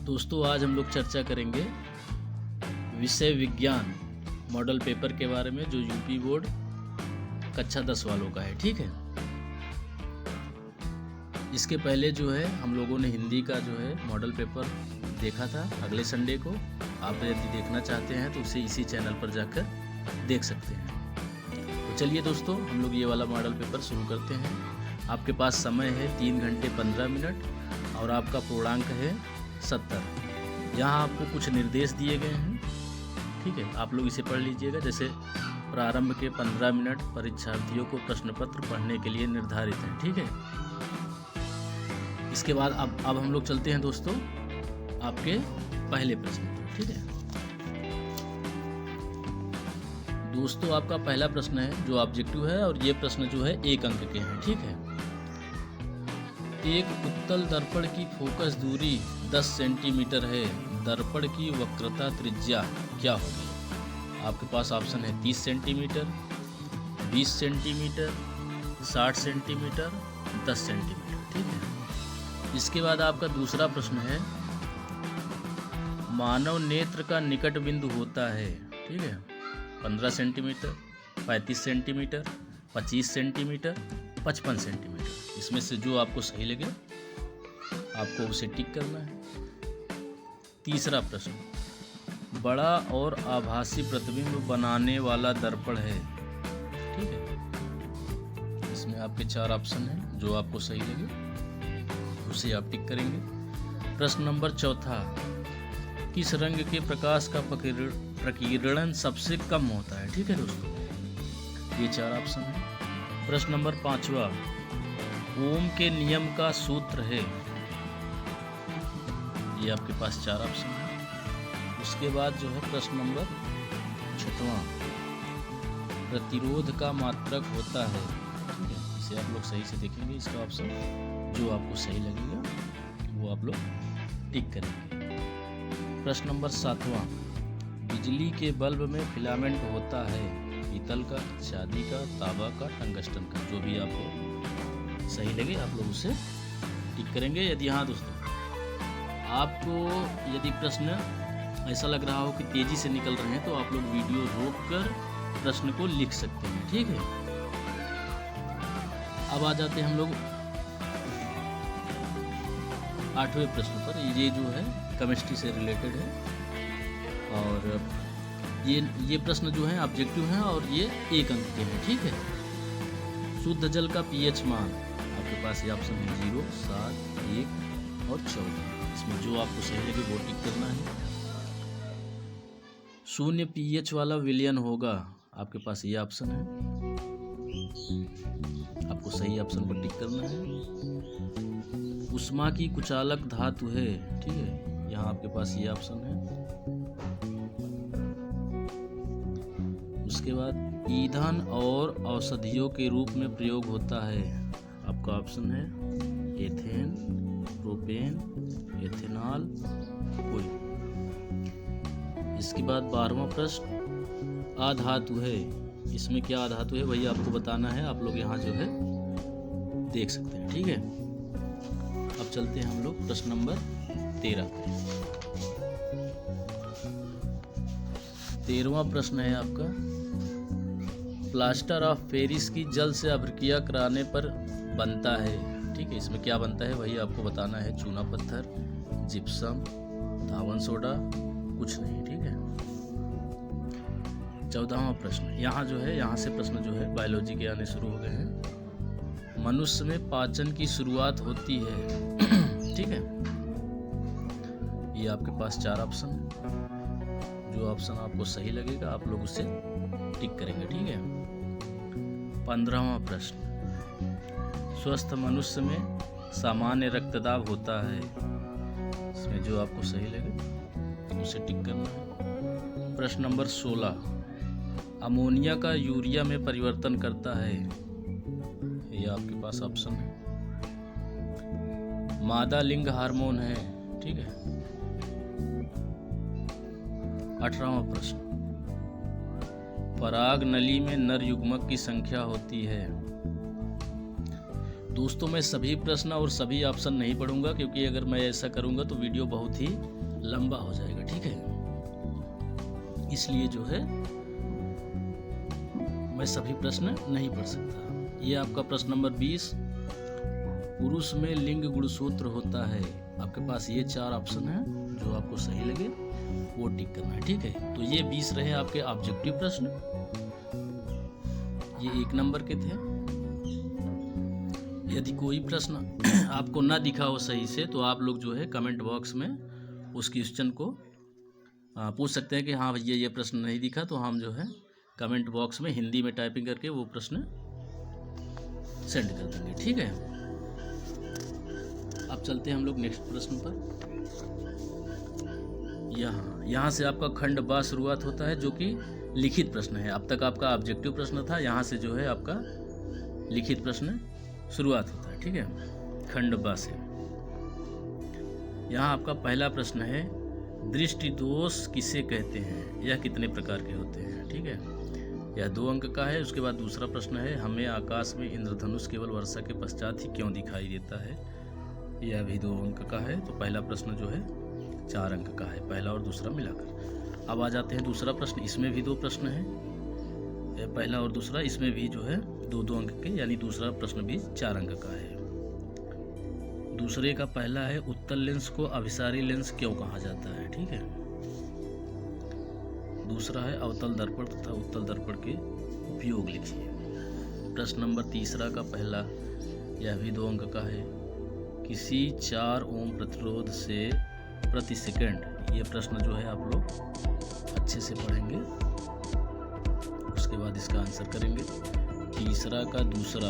दोस्तों आज हम लोग चर्चा करेंगे विषय विज्ञान मॉडल पेपर के बारे में जो यूपी बोर्ड कक्षा 10 वालों का है। ठीक है, इसके पहले जो है हम लोगों ने हिंदी का जो है मॉडल पेपर देखा था अगले संडे को। आप यदि देखना चाहते हैं तो उसे इसी चैनल पर जाकर देख सकते हैं। तो चलिए दोस्तों हम लोग ये वाला मॉडल पेपर शुरू करते हैं। आपके पास समय है 3 घंटे 15 मिनट और आपका पूर्णांक है 70। यहाँ आपको कुछ निर्देश दिए गए हैं, ठीक है, आप लोग इसे पढ़ लीजिएगा। जैसे प्रारंभ के 15 मिनट परीक्षार्थियों को प्रश्न पत्र पढ़ने के लिए निर्धारित हैं। ठीक है, इसके बाद अब हम लोग चलते हैं दोस्तों आपके पहले प्रश्न पर। ठीक है दोस्तों, आपका पहला प्रश्न है जो ऑब्जेक्टिव है और ये प्रश्न जो है 1 अंक के हैं। ठीक है, एक उत्तल दर्पण की फोकस दूरी 10 सेंटीमीटर है, दर्पण की वक्रता त्रिज्या क्या होगी? आपके पास ऑप्शन है 30 सेंटीमीटर, 20 सेंटीमीटर, 60 सेंटीमीटर, 10 सेंटीमीटर। ठीक है, इसके बाद आपका दूसरा प्रश्न है मानव नेत्र का निकट बिंदु होता है, ठीक है, 15 सेंटीमीटर, 35 सेंटीमीटर, 25 सेंटीमीटर, 55 सेंटीमीटर। इसमें से जो आपको सही लगे आपको उसे टिक करना है। तीसरा प्रश्न, बड़ा और आभासी प्रतिबिंब बनाने वाला दर्पण है। ठीक है, इसमें आपके 4 ऑप्शन हैं, जो आपको सही लगे उसे आप टिक करेंगे। प्रश्न नंबर 4, किस रंग के प्रकाश का प्रकीर्णन सबसे कम होता है? ठीक है दोस्तों, ये 4 ऑप्शन है। प्रश्न नंबर 5, ओम के नियम का सूत्र है। ये आपके पास 4 ऑप्शन है। उसके बाद जो है प्रश्न नंबर 6, प्रतिरोध का मात्रक होता है। ठीक है, इसे आप लोग सही से देखेंगे। इसका ऑप्शन जो आपको सही लगेगा वो आप लोग टिक करेंगे। प्रश्न नंबर 7, बिजली के बल्ब में फिलामेंट होता है, पीतल का, चांदी का, तांबा का, टंगस्टन का। जो भी आपको सही लगे आप लोग उसे टिक करेंगे। यदि हाँ दोस्तों आपको यदि प्रश्न ऐसा लग रहा हो कि तेजी से निकल रहे हैं तो आप लोग वीडियो रोककर प्रश्न को लिख सकते हैं। ठीक है, अब आ जाते हैं हम लोग 8वें प्रश्न पर। ये जो है केमिस्ट्री से रिलेटेड है और ये प्रश्न जो है ऑब्जेक्टिव है और ये 1 अंक के हैं। ठीक है, शुद्ध जल का पीएच मान आपके पास ये ऑप्शन है 0, 7, 1 और 14। इसमें जो आपको सही लगे वो टिक करना है। 0 पीएच वाला विलयन होगा, आपके पास ये ऑप्शन है, आपको सही ऑप्शन पर टिक करना है। उष्मा की कुचालक धातु है। ठीक है, यहाँ आपके पास ये ऑप्शन है। उसके बाद ईंधन और औषधियों के रूप में प्रयोग होता है, आपका ऑप्शन है एथेन, प्रोपेन, एथेनॉल, कोई। इसके बाद 12वां प्रश्न, अधातु है। इसमें क्या अधातु है वही आपको बताना है। आप लोग यहाँ जो है देख सकते हैं। ठीक है, अब चलते हैं हम लोग प्रश्न नंबर 13 पे। 13वां प्रश्न है आपका, प्लास्टर ऑफ पेरिस की जल से अभिक्रिया कराने पर बनता है। ठीक है, इसमें क्या बनता है वही आपको बताना है। चूना पत्थर, जिप्सम, धावन सोडा, कुछ नहीं। ठीक है, 14वां प्रश्न, यहाँ जो है यहाँ से प्रश्न जो है बायोलॉजी के आने शुरू हो गए हैं। मनुष्य में पाचन की शुरुआत होती है। ठीक है, ये आपके पास 4 ऑप्शन है। जो ऑप्शन आपको सही लगेगा आप लोग उसे टिक करेंगे। ठीक है, 15वां प्रश्न, स्वस्थ मनुष्य में सामान्य रक्तदाब होता है। इसमें जो आपको सही लगे उसे टिक करना है। प्रश्न नंबर 16, अमोनिया का यूरिया में परिवर्तन करता है। ये आपके पास ऑप्शन है, मादा लिंग हार्मोन है। ठीक है, 18वां प्रश्न, पराग नली में नर युग्मक की संख्या होती है। दोस्तों मैं सभी प्रश्न और सभी ऑप्शन नहीं पढ़ूंगा, क्योंकि अगर मैं ऐसा करूंगा तो वीडियो बहुत ही लंबा हो जाएगा, ठीक है। इसलिए जो है मैं सभी प्रश्न नहीं पढ़ सकता। ये आपका प्रश्न नंबर 20, पुरुष में लिंग गुणसूत्र होता है। आपके पास ये 4 ऑप्शन है, जो आपको सही लगे वो टिक करना है, ठीक है। तो ये 20 रहे आपके ऑब्जेक्टिव प्रश्न, ये 1 नंबर के थे। यदि कोई प्रश्न आपको ना दिखा हो सही से तो आप लोग जो है कमेंट बॉक्स में उस क्वेश्चन को पूछ सकते हैं कि हाँ भैया ये प्रश्न नहीं दिखा, तो हम जो है कमेंट बॉक्स में हिंदी में टाइपिंग करके वो प्रश्न सेंड कर देंगे, ठीक है। अब चलते हैं हम लोग नेक्स्ट प्रश्न पर। यहाँ से आपका खंड बा शुरुआत होता है, जो कि लिखित प्रश्न है। अब तक आपका ऑब्जेक्टिव प्रश्न था, यहाँ से जो है आपका लिखित प्रश्न शुरुआत होता है, ठीक है, खंड बा से। यहाँ आपका पहला प्रश्न है, दृष्टि दोष किसे कहते हैं, यह कितने प्रकार के होते हैं, ठीक है। यह 2 अंक का है। उसके बाद दूसरा प्रश्न है, हमें आकाश में इंद्रधनुष केवल वर्षा के पश्चात ही क्यों दिखाई देता है, यह भी 2 अंक का है। तो पहला प्रश्न जो है 4 अंक का है, पहला और दूसरा मिलाकर। अब आ जाते हैं दूसरा प्रश्न, इसमें भी 2 प्रश्न है, पहला और दूसरा, इसमें भी जो है 2-2 अंक के, यानी दूसरा प्रश्न भी 4 अंक का है। दूसरे का पहला है, उत्तल लेंस को अभिसारी लेंस क्यों कहा जाता है, ठीक है। दूसरा है, अवतल दर्पण तथा उत्तल दर्पण के उपयोग लिखिए। प्रश्न नंबर तीसरा का पहला, यह भी 2 अंक का है, किसी 4 ओम प्रतिरोध से प्रति सेकंड, ये प्रश्न जो है आप लोग अच्छे से पढ़ेंगे, उसके बाद इसका आंसर करेंगे। तीसरा का दूसरा,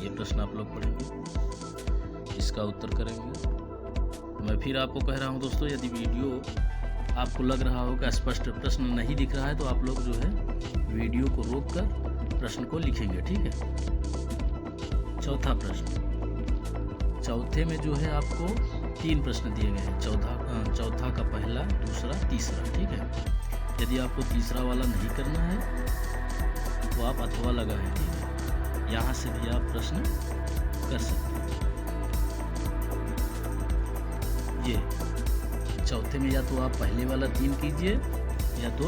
ये प्रश्न आप लोग पढ़ेंगे, इसका उत्तर करेंगे। मैं फिर आपको कह रहा हूँ दोस्तों, यदि वीडियो आपको लग रहा हो कि स्पष्ट प्रश्न नहीं दिख रहा है, तो आप लोग जो है वीडियो को रोककर प्रश्न को लिखेंगे, ठीक है। चौथा प्रश्न, चौथे में जो है आपको 3 प्रश्न दिए गए हैं, चौथा का पहला, दूसरा, तीसरा, ठीक है। यदि आपको तीसरा वाला नहीं करना है तो आप अथवा लगाएंगे, यहाँ से भी आप प्रश्न कर सकते हैं। ये चौथे में या तो आप पहले वाला 3 कीजिए, या तो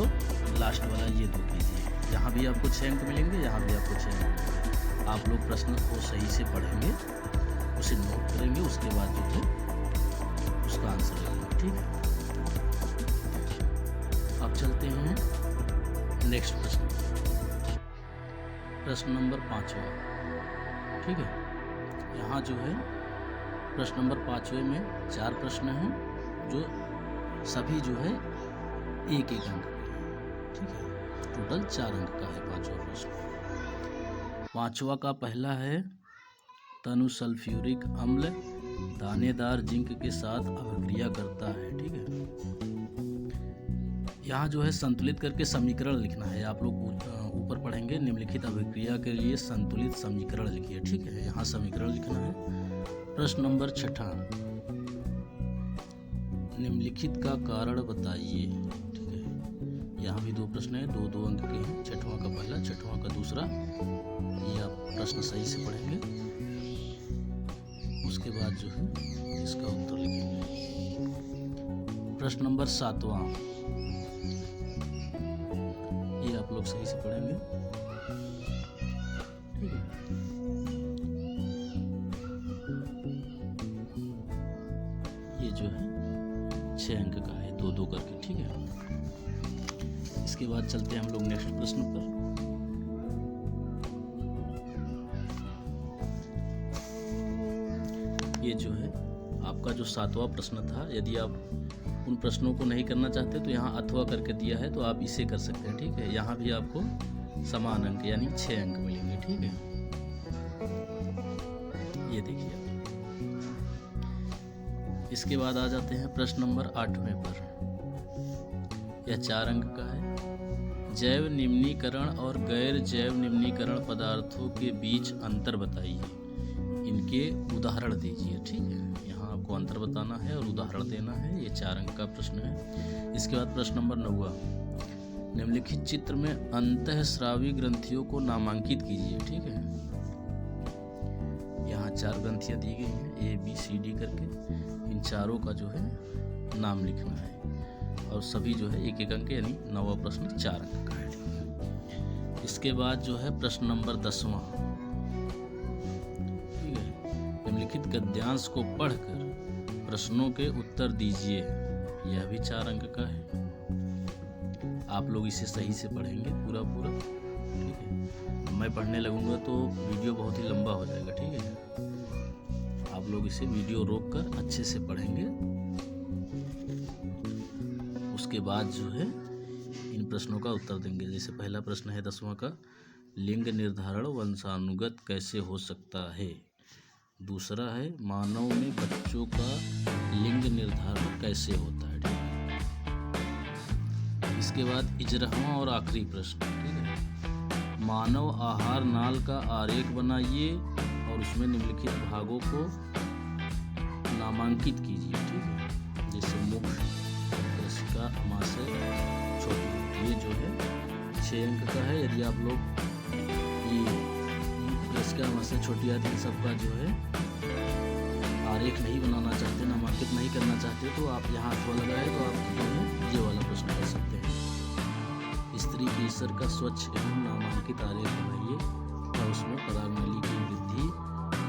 लास्ट वाला ये 2 कीजिए। यहाँ भी आपको 6 अंक मिलेंगे, यहाँ भी आपको 6 अंक मिलेंगे। आप लोग प्रश्न को सही से पढ़ेंगे, उसे नोट करेंगे, उसके बाद जो है उसका आंसर लिखेंगे, ठीक है। अब चलते हैं नेक्स्ट प्रश्न, प्रश्न नंबर 5वां, ठीक है। यहाँ जो है प्रश्न नंबर 5वें में 4 प्रश्न हैं, जो सभी जो है 1-1 अंक के हैं, ठीक है। टोटल 4 अंक का है 5वां प्रश्न। 5वां का पहला है, तनु सल्फ्यूरिक अम्ल दानेदार जिंक के साथ अभिक्रिया करता है, ठीक है। यहाँ जो है संतुलित करके समीकरण लिखना है। आप लोग ऊपर पढ़ेंगे, निम्नलिखित अभिक्रिया के लिए संतुलित समीकरण लिखिए, ठीक है। यहाँ समीकरण लिखना है। प्रश्न नंबर 6, निम्नलिखित का कारण बताइए, ठीक है। यहाँ भी 2 प्रश्न है, 2-2 अंक के हैं। 6वां का पहला, 6वां का दूसरा, ये आप प्रश्न सही से पढ़ेंगे, उसके बाद जो है इसका उत्तर लिखेंगे। प्रश्न नंबर 7वां, ये आप लोग सही से पढ़ेंगे, ठीक है। ये जो है 6 अंक का है, 2-2 करके, ठीक है। इसके बाद चलते हैं हम लोग नेक्स्ट प्रश्न पर। ये जो है आपका जो 7वां प्रश्न था, यदि आप उन प्रश्नों को नहीं करना चाहते तो यहाँ अथवा करके दिया है, तो आप इसे कर सकते हैं, ठीक है। यहाँ भी आपको समान अंक यानी 6 अंक मिलेंगे, ठीक है। ये देखिए आप। इसके बाद आ जाते हैं प्रश्न नंबर 8वें पर। यह 4 अंक का है। जैव निम्नीकरण और गैर जैव निम्नीकरण पदार्थों के बीच अंतर बताइए, इनके उदाहरण दीजिए, ठीक है। यहाँ आपको अंतर बताना है और उदाहरण देना है। ये 4 अंक का प्रश्न है। इसके बाद प्रश्न नंबर 9, निम्नलिखित चित्र में अंतःस्रावी ग्रंथियों को नामांकित कीजिए, ठीक है। यहाँ 4 ग्रंथियाँ दी गई हैं, A, B, C, D करके। इन चारों का जो है नाम लिखना है, और सभी जो है एक एक अंक, यानी 9वां प्रश्न 4 अंक का है। इसके बाद जो है प्रश्न नंबर 10वां, ठीक है, निम्नलिखित गद्यांश को पढ़कर प्रश्नों के उत्तर दीजिए। यह भी 4 अंक का है। आप लोग इसे सही से पढ़ेंगे पूरा, ठीक है। मैं पढ़ने लगूंगा तो वीडियो बहुत ही लंबा हो जाएगा, ठीक है। आप लोग इसे वीडियो रोककर अच्छे से पढ़ेंगे। उसके बाद जो है इन प्रश्नों का उत्तर देंगे। जैसे पहला प्रश्न है 10वां का, लिंग निर्धारण वंशानुगत कैसे हो सकता है। दूसरा है, मानव में बच्चों का लिंग निर्धारण कैसे होता है, ठीक है। इसके बाद 11वां और आखिरी प्रश्न, ठीक है, मानव आहार नाल का आरेख बनाइए और उसमें निम्नलिखित भागों को नामांकित कीजिए, ठीक है। जैसे मुख्य, रसिका, अमाशय, छोटी, ये जो है 6 अंक का है। यदि आप लोग ये रसिका, अमाशय, छोटी आदि इन सबका जो है आरेख नहीं बनाना चाहते, नामांकित नहीं करना चाहते, तो आप यहाँ अथवा लगा है तो आप जो है ये वाला प्रश्न कर सकते हैं। स्त्री के ईश्वर का स्वच्छ एवं नामांकित आरेख बनाइए और उसमें परागनली की वृद्धि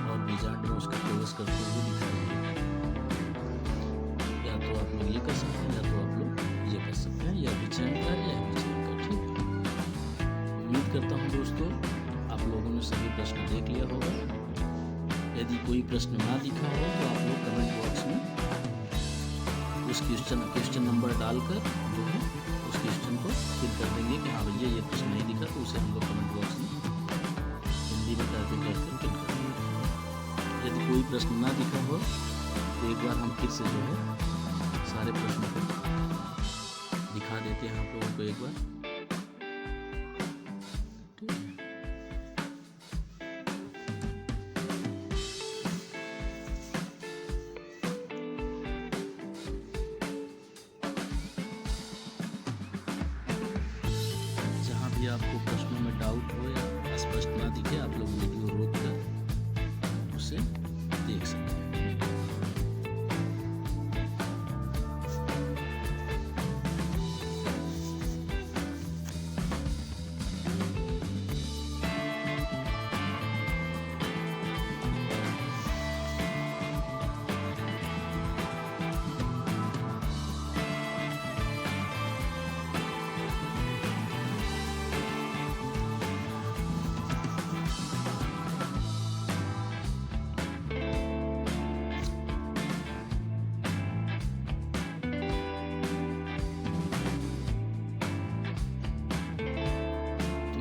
और बीजांड में उसका प्रवेश करते हुए दिखाइए। या तो आप लोग ये कर सकते हैं, या तो आप लोग ये कर सकते हैं। यह भी चयन का है, यह भी चयन का, ठीक है। उम्मीद करता हूँ दोस्तों आप लोगों ने सभी प्रश्न देख लिया होगा। यदि कोई प्रश्न ना दिखा हो तो आप लोग कमेंट बॉक्स में उस क्वेश्चन नंबर डालकर जो है उस क्वेश्चन को फिल कर देंगे कि हाँ भैया ये प्रश्न नहीं दिखा, तो उसे हम लोग कमेंट बॉक्स में हिंदी में टाइपिंग करके फिल कर देंगे। यदि कोई प्रश्न ना दिखा हो तो एक बार हम फिर से जो है सारे प्रश्नों को दिखा देते हैं आप लोगों को एक बार, ठीक है। जहाँ भी आपको प्रश्नों में डाउट हो या स्पष्ट ना दिखे, आप लोग वीडियो रोक कर उसे देख सकते हैं।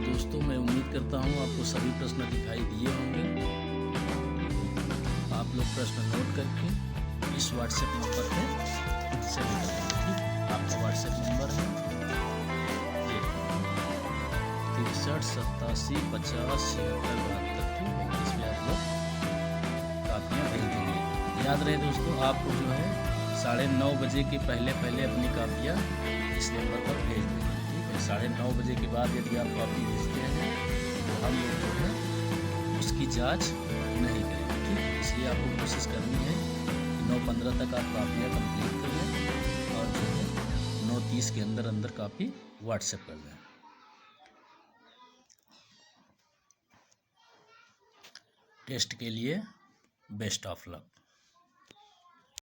दोस्तों मैं उम्मीद करता हूँ आपको सभी प्रश्न दिखाई दिए होंगे। आप लोग प्रश्न नोट करके इस व्हाट्सएप नंबर पे सेंड कर देंगे, ठीक। आपका व्हाट्सएप नंबर है 63 87 50 76 72, ठीक है। इसमें आप लोग कापियाँ भेज देंगे। याद रहे दोस्तों, आपको जो है 9:30 बजे के पहले अपनी कापियाँ इस नंबर पर भेज देंगे, 9:30 बजे के बाद यदि आप कॉपी भेजते हैं तो हम लोग जो है उसकी जांच नहीं करेंगे, ठीक है। इसलिए आपको कोशिश करनी है कि 9:15 तक आप कापियाँ कंप्लीट कर लें और जो है 9:30 के अंदर कापी व्हाट्सएप कर दें। टेस्ट के लिए बेस्ट ऑफ लक।